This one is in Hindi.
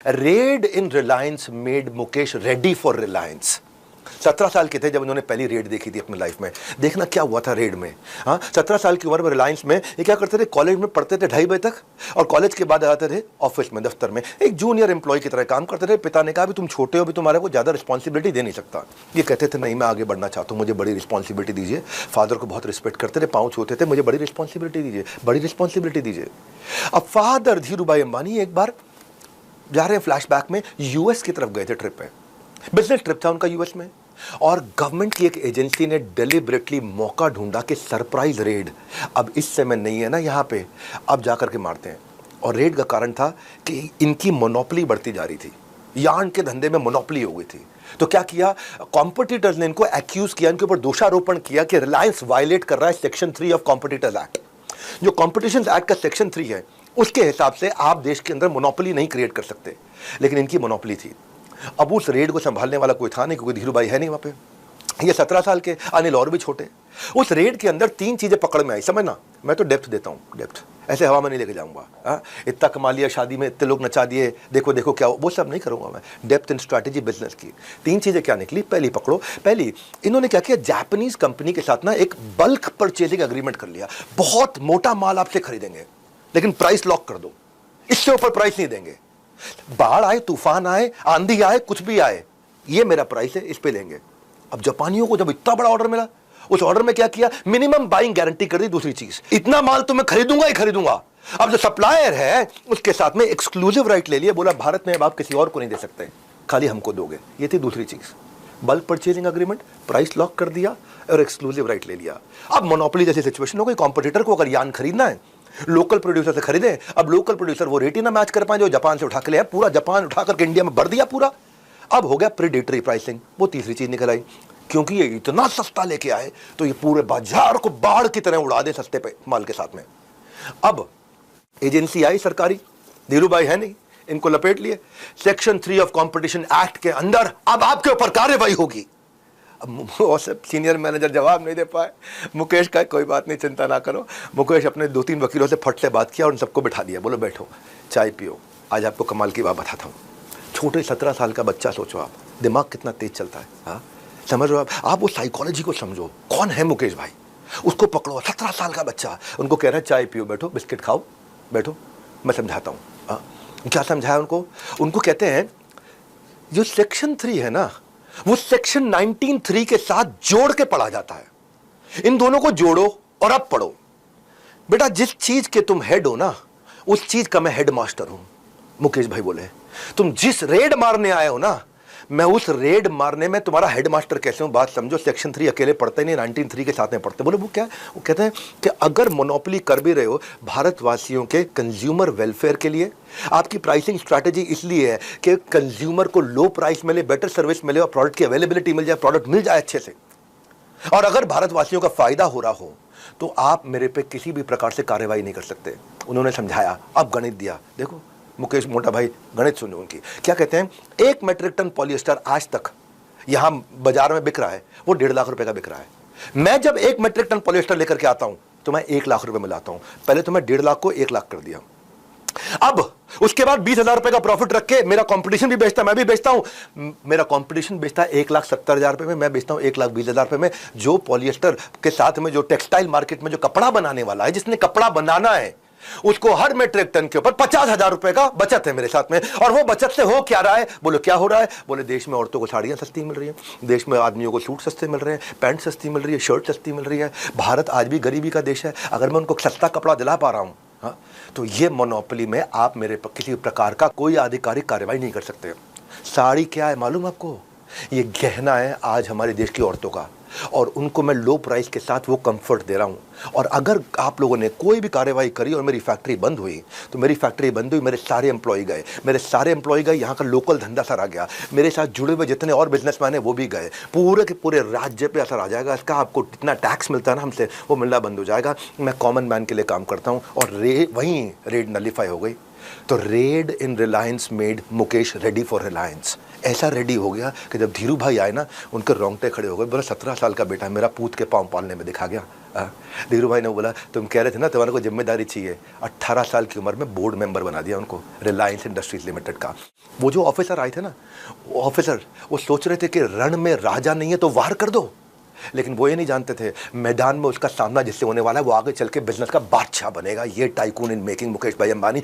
Red in Reliance made Mukesh ready for Reliance. 17 साल के थे जब उन्होंने पहली रेड देखी थी अपनी लाइफ में। देखना क्या हुआ था रेड में। हाँ, 17 साल की उम्र में रिलायंस में ये क्या करते थे, कॉलेज में पढ़ते थे 2:30 बजे तक और कॉलेज के बाद आते थे ऑफिस में, दफ्तर में एक जूनियर एम्प्लॉय की तरह काम करते थे। पिता ने कहा भी तुम छोटे हो, भी तुम्हारे को ज़्यादा रिस्पॉन्सिबिलिटी दे नहीं सकता। ये कहते थे नहीं मैं आगे बढ़ना चाहता हूँ, मुझे बड़ी रिस्पॉन्सिबिलिटी दीजिए। फादर को बहुत रिस्पेक्ट करते थे, पाँव छूते थे, मुझे बड़ी रिस्पॉन्सिबिलिटी दीजिए, बड़ी रिस्पॉन्सिबिलिटी दीजिए। अब फादर धीरूभाई अंबानी एक बार जा रहे हैं फ्लैशबैक में, यूएस की तरफ गए थे ट्रिप पे, बिजनेस ट्रिप था उनका यूएस में, और गवर्नमेंट की एक एजेंसी ने डेलिबरेटली मौका ढूंढा कि सरप्राइज रेड, अब इस समय नहीं है ना यहाँ पे, अब जाकर के मारते हैं। और रेड का कारण था कि इनकी मोनोपोली बढ़ती जा रही थी, यार्न के धंधे में मोनोपोली हो गई थी। तो क्या किया, कॉम्पिटिटर्स ने इनको एक्यूज किया, इनके ऊपर दोषारोपण किया कि रिलायंस वायलेट कर रहा है सेक्शन 3 ऑफ कॉम्पिटिटर्स एक्ट। जो कॉम्पिटिशन एक्ट का सेक्शन 3 है उसके हिसाब से आप देश के अंदर मोनोपोली नहीं क्रिएट कर सकते, लेकिन इनकी मोनोपोली थी। अब उस रेड को संभालने वाला कोई था नहीं, क्योंकि धीरूभाई है नहीं वहाँ पे, ये 17 साल के, अनिल और भी छोटे। उस रेड के अंदर 3 चीज़ें पकड़ में आई, समझना, मैं तो डेप्थ देता हूँ, डेप्थ ऐसे हवा में नहीं लेके जाऊँगा। इतना कमा लिया शादी में, इतने लोग नचा दिए, देखो देखो क्या, वो सब नहीं करूँगा मैं। डेप्थ इन स्ट्रैटेजी बिजनेस की 3 चीज़ें क्या निकली, पहली पकड़ो। पहली, इन्होंने क्या किया, जापानीज कंपनी के साथ ना एक बल्क परचेजिंग एग्रीमेंट कर लिया। बहुत मोटा माल आपसे खरीदेंगे लेकिन प्राइस लॉक कर दो, इससे ऊपर प्राइस नहीं देंगे। बाढ़ आए, तूफान आए, आंधी आए, कुछ भी आए, ये मेरा प्राइस है, इस पे लेंगे। अब जापानियों को जब इतना बड़ा ऑर्डर मिला, उस ऑर्डर में क्या किया, मिनिमम बाइंग गारंटी कर दी। दूसरी चीज, इतना माल तो मैं खरीदूंगा ही खरीदूंगा। अब जो सप्लायर है उसके साथ में एक्सक्लूसिव राइट ले लिया, बोला भारत में अब आप किसी और को नहीं दे सकते, खाली हमको दोगे। ये थी दूसरी चीज, bulk purchasing agreement, price lock कर दिया और एक्सक्लूसिव राइट ले लिया। अब मोनोपोली जैसी सिचुएशन हो गई, कॉम्पिटिटर को अगर यान खरीदना है लोकल प्रोड्यूसर से खरीदे। अब लोकल प्रोड्यूसर वो रेट ही ना मैच कर पाए जो जापान से उठा के ले, पूरा जापान उठा करके इंडिया में भर दिया पूरा। अब हो गया प्रेडेटरी प्राइसिंग, वो तीसरी चीज निकल आई, क्योंकि ये इतना सस्ता लेके आए तो ये पूरे बाजार को बाढ़ की तरह उड़ा दे सस्ते पे माल के साथ में। अब एजेंसी आई सरकारी, धीरूभाई है नहीं, इनको लपेट लिए। सेक्शन 3 ऑफ कॉम्पिटिशन एक्ट के अंदर अब आपके ऊपर कार्रवाई होगी। अब सीनियर मैनेजर जवाब नहीं दे पाए। मुकेश का कोई बात नहीं, चिंता ना करो। मुकेश अपने 2-3 वकीलों से फट से बात किया और उन सबको बिठा दिया, बोलो बैठो चाय पियो, आज आपको कमाल की बात बताता हूँ। छोटे 17 साल का बच्चा, सोचो आप, दिमाग कितना तेज चलता है। हाँ, समझ रहे हो आप वो साइकोलॉजी को समझो। कौन है मुकेश भाई, उसको पकड़ो, 17 साल का बच्चा, उनको कह रहा है चाय पियो, बैठो, बिस्किट खाओ, बैठो, मैं समझाता हूँ। हाँ, क्या समझाया उनको? उनको कहते हैं जो सेक्शन 3 है ना, वो सेक्शन 19(3) के साथ जोड़ के पढ़ा जाता है। इन दोनों को जोड़ो और अब पढ़ो। बेटा जिस चीज के तुम हेड हो ना, उस चीज का मैं हेड मास्टर हूं। मुकेश भाई बोले तुम जिस रेड मारने आए हो ना, मैं उस रेड मारने में तुम्हारा हेड मास्टर कैसे हूं, बात समझो। सेक्शन 3 अकेले पढ़ते नहीं, 19(3) के साथ में पढ़ते। बोले वो क्या? वो कहते हैं कि अगर मोनोपोली कर भी रहे हो भारतवासियों के कंज्यूमर वेलफेयर के लिए, आपकी प्राइसिंग स्ट्रैटेजी इसलिए है कि कंज्यूमर को लो प्राइस मिले, बेटर सर्विस मिले और प्रोडक्ट की अवेलेबिलिटी मिल जाए, प्रोडक्ट मिल जाए अच्छे से, और अगर भारतवासियों का फायदा हो रहा हो तो आप मेरे पे किसी भी प्रकार से कार्रवाई नहीं कर सकते। उन्होंने समझाया, अब गणित दिया। देखो मुकेश मोटा भाई, गणित सुनो उनकी। क्या कहते हैं, 1 मेट्रिक टन पॉलिएस्टर आज तक यहां बाजार में बिक रहा है, वो 1.5 लाख रुपए का बिक रहा है। मैं जब 1 मेट्रिक टन पॉलिएस्टर लेकर के आता हूं तो मैं 1 लाख रुपए मिलाता हूं। पहले तो मैं 1.5 लाख को 1 लाख कर दिया। अब उसके बाद 20,000 रुपए का प्रॉफिट रख के मेरा कंपटीशन भी बेचता है, मैं भी बेचता हूं। मेरा कंपटीशन बेचता है 1,70,000 रुपए में, मैं बेचता हूं 1,20,000 रुपए में। जो पॉलिएस्टर के साथ में जो टेक्सटाइल मार्केट में जो कपड़ा बनाने वाला है, जिसने कपड़ा बनाना है, उसको हर मेट्रिक टन के ऊपर 50,000 रुपए का बचत है मेरे साथ में। और वो बचत से हो क्या रहा है? बोलो क्या हो रहा है? बोले देश में औरतों को साड़ियां सस्ती मिल रही है, देश में आदमियों को सूट सस्ते मिल रहे हैं, पैंट सस्ती मिल रही है, शर्ट सस्ती मिल रही है। भारत आज भी गरीबी का देश है, अगर मैं उनको सस्ता कपड़ा दिला पा रहा हूं, हाँ, तो ये मोनोपोली में आप मेरे पर किसी प्रकार का कोई आधिकारिक कार्रवाई नहीं कर सकते। साड़ी क्या है मालूम आपको? ये गहना है आज हमारे देश की औरतों का, और उनको मैं लो प्राइस के साथ वो कंफर्ट दे रहा हूं। और अगर आप लोगों ने कोई भी कार्रवाई करी और मेरी फैक्ट्री बंद हुई, तो मेरी फैक्ट्री बंद हुई, मेरे सारे एम्प्लॉय गए, मेरे सारे एम्प्लॉय गए, यहाँ का लोकल धंधा सर गया, मेरे साथ जुड़े हुए जितने और बिजनेसमैन हैं वो भी गए, पूरे के पूरे राज्य पे असर आ जाएगा इसका। आपको जितना टैक्स मिलता है ना हमसे, वो मिलना बंद हो जाएगा। मैं कॉमन मैन के लिए काम करता हूँ। और वहीं रेड नलीफाई हो गई। तो red in Reliance made Mukesh ready for Reliance. ऐसा रेडी हो गया कि जब धीरू भाई आए ना, उनके रोंगटे खड़े हो गए। बोला 17 साल का बेटा मेरा पूत के पाँव पालने में दिखा गया। धीरू भाई ने बोला तुम कह रहे थे ना तुम्हारे को जिम्मेदारी चाहिए। 18 साल की उम्र में बोर्ड मेंबर बना दिया उनको रिलायंस इंडस्ट्रीज लिमिटेड का। वो जो ऑफिसर आए थे ना, वो ऑफिसर वो सोच रहे थे कि रण में राजा नहीं है तो वार कर दो, लेकिन वो ये नहीं जानते थे मैदान में उसका सामना जिससे होने वाला है वो आगे चल के बिजनेस का बादशाह बनेगा। ये टाइकून इन मेकिंग मुकेश भाई अंबानी।